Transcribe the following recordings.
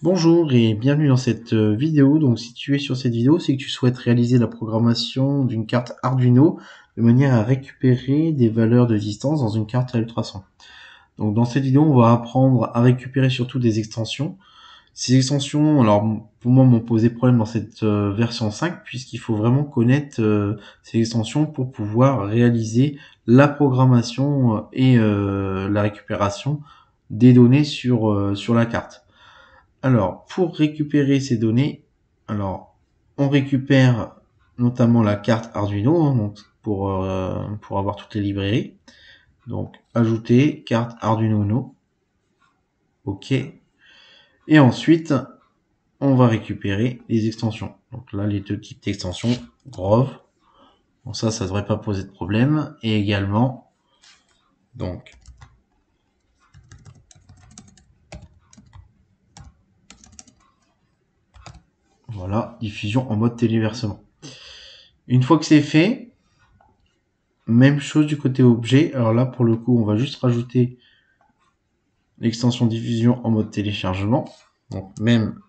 Bonjour et bienvenue dans cette vidéo. Donc si tu es sur cette vidéo, c'est que tu souhaites réaliser la programmation d'une carte Arduino de manière à récupérer des valeurs de distance dans une carte Ultrason. Donc dans cette vidéo, on va apprendre à récupérer surtout des extensions. Ces extensions, alors pour moi, m'ont posé problème dans cette version 5 puisqu'il faut vraiment connaître ces extensions pour pouvoir réaliser la programmation et la récupération des données sur la carte. Alors, pour récupérer ces données, on récupère notamment la carte Arduino, donc pour avoir toutes les librairies. Donc, ajouter carte Arduino Uno. OK. Et ensuite, on va récupérer les extensions. Donc là, les deux types d'extensions, Grove. Bon, ça devrait pas poser de problème. Et également, donc, voilà, diffusion en mode téléversement. Une fois que c'est fait, même chose du côté objet. Alors là, pour le coup, on va juste rajouter l'extension diffusion en mode téléchargement. Donc, même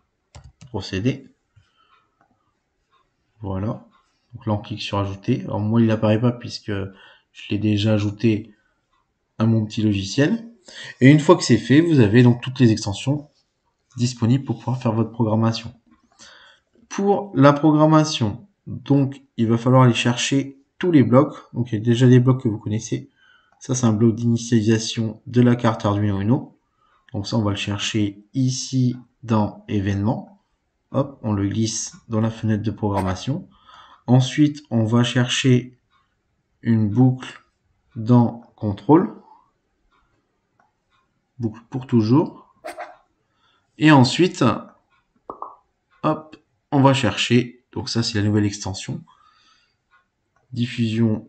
procédé. Voilà. Donc là, on clique sur ajouter. Alors moi, il n'apparaît pas puisque je l'ai déjà ajouté à mon petit logiciel. Et une fois que c'est fait, vous avez donc toutes les extensions disponibles pour pouvoir faire votre programmation. Pour la programmation, donc, il va falloir aller chercher tous les blocs. Donc, il y a déjà des blocs que vous connaissez. Ça, c'est un bloc d'initialisation de la carte Arduino Uno. Donc ça, on va le chercher ici dans événements. Hop, on le glisse dans la fenêtre de programmation. Ensuite, on va chercher une boucle dans contrôle. Boucle pour toujours. Et ensuite, hop, on va chercher, donc ça c'est la nouvelle extension, diffusion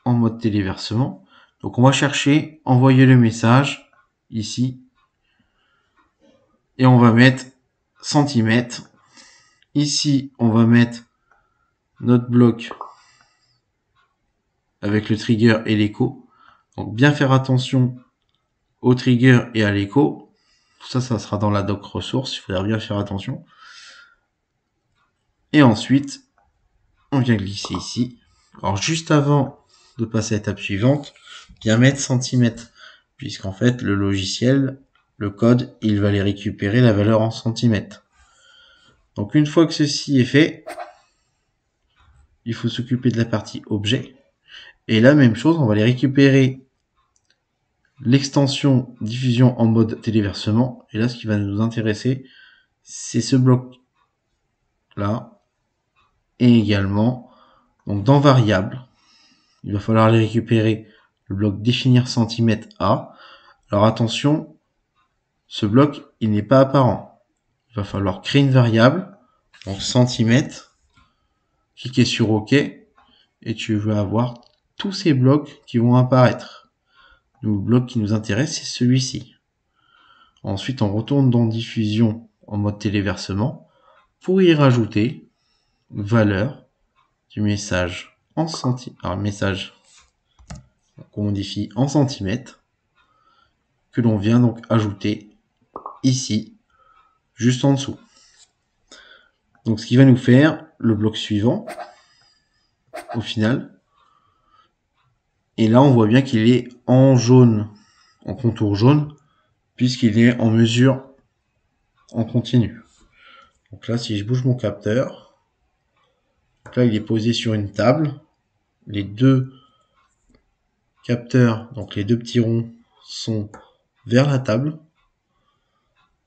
en mode téléversement. Donc on va chercher, envoyer le message ici. Et on va mettre centimètres. Ici, on va mettre notre bloc avec le trigger et l'écho. Donc bien faire attention au trigger et à l'écho. Ça sera dans la doc ressources, il faudra bien faire attention. Et ensuite, on vient glisser ici. Alors juste avant de passer à l'étape suivante, bien mettre centimètres, puisqu'en fait le logiciel, le code, il va les récupérer la valeur en centimètres. Donc une fois que ceci est fait, il faut s'occuper de la partie objet. Et la même chose, on va aller récupérer l'extension diffusion en mode téléversement. Et là, ce qui va nous intéresser, c'est ce bloc là. Et également, donc dans variable, il va falloir aller récupérer le bloc définir centimètre A. Alors attention, ce bloc, il n'est pas apparent. Il va falloir créer une variable, donc centimètre, cliquer sur OK, et tu vas avoir tous ces blocs qui vont apparaître. Le bloc qui nous intéresse, c'est celui-ci. Ensuite, on retourne dans diffusion en mode téléversement pour y rajouter valeur du message en centimètres. Alors, message qu'on modifie en centimètres que l'on vient donc ajouter ici, juste en dessous. Donc, ce qui va nous faire le bloc suivant au final. Et là, on voit bien qu'il est en jaune, en contour jaune, puisqu'il est en mesure en continu. Donc là, si je bouge mon capteur, donc là, il est posé sur une table. Les deux capteurs, donc les deux petits ronds, sont vers la table.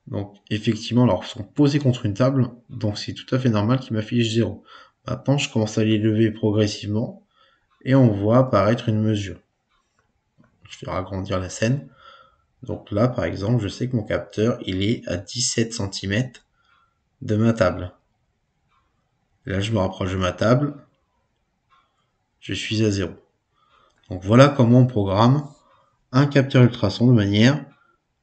Donc effectivement, alors ils sont posés contre une table, donc c'est tout à fait normal qu'il m'affiche 0. Maintenant, je commence à les lever progressivement et on voit apparaître une mesure. Je vais agrandir la scène. Donc là, par exemple, je sais que mon capteur, il est à 17 cm de ma table. Là, je me rapproche de ma table. Je suis à 0. Donc voilà comment on programme un capteur ultrason de manière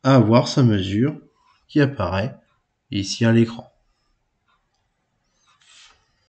à avoir sa mesure qui apparaît ici à l'écran.